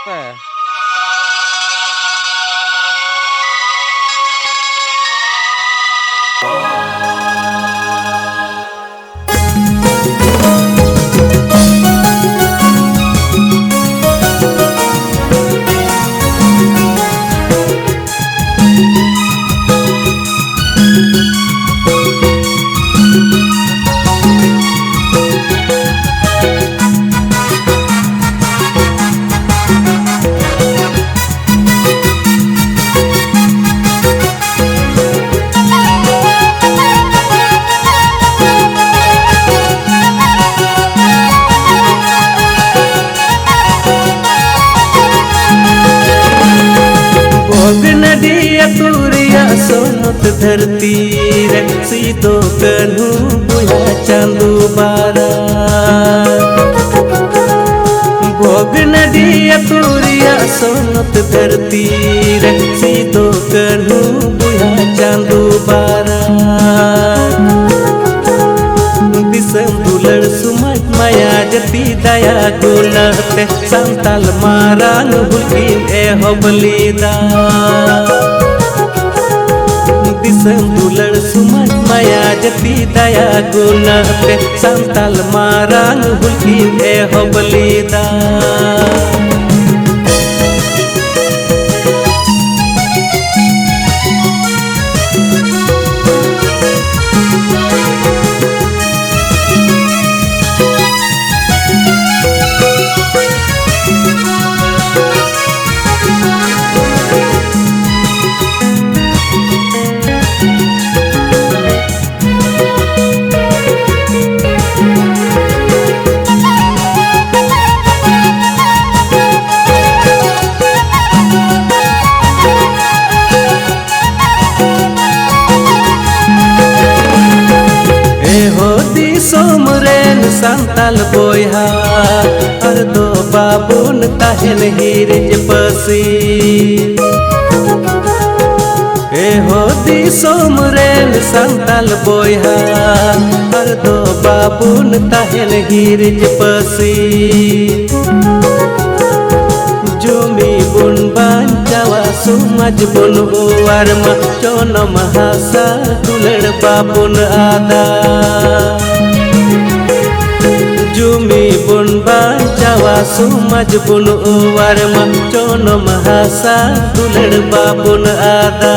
पे नदिया तुरिया सोनत धरती रे सीधो कन्हू बुया चांदू बारा भोग नदिया तुरिया सोनत धरती रे सीधो कन्हू बुया चांदू बारा दिसम दुलड़ सुमज माया जती दया गुणते संताल मारान हुलकिन ए होबलीदा दिसम दुलड़ सुमज माया जती दया गुणते संताल मारान हुलकिन ए होबलीदा सोमरेन संताल बोया हर दो बाबून ताहन हीरिज पसी ए हो दी सोमरेन संताल बोया हर दो बाबून ताहन हीरिज पसी जुमी बुन बांचावा सुमज बुन उवारमा चोन महासा दुलड़ बाबुन आदा जुमी बुन बांचावा सुमज बुन उवारमा चोन महासा दुलड़ बाबुन आदा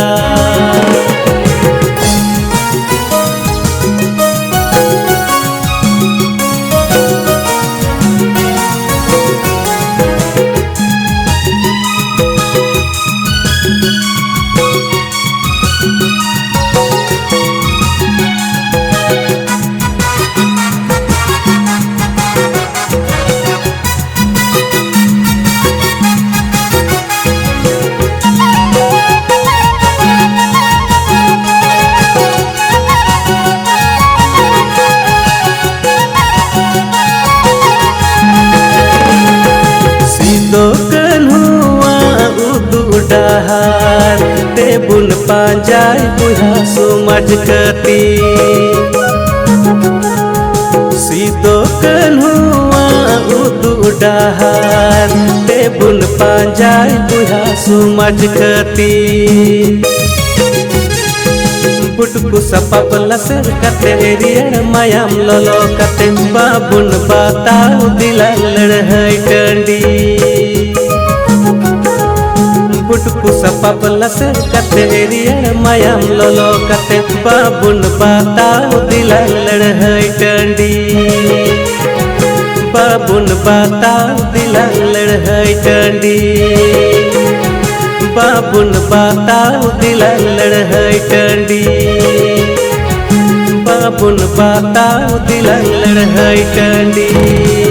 डहार ते बुन पांजाय बुहा सुमज कती सीधो कन्हुआ उदू डहार ते बुन पांजाय बुहा सुमज कती बुटकु सपप लसर कते रियड़ मायाम लोलो कते बाबुन बताओ दिला लड़है टंडी बुटकु सपप लसर कते रियड़ मायाम लोलो कते बाबुन बताओ दिला लड़है टंडी बाबुन बताओ दिला लड़है टंडी बाबुन बताओ दिला लड़है टंडी बाबुन बताओ दिला लड़है टंडी।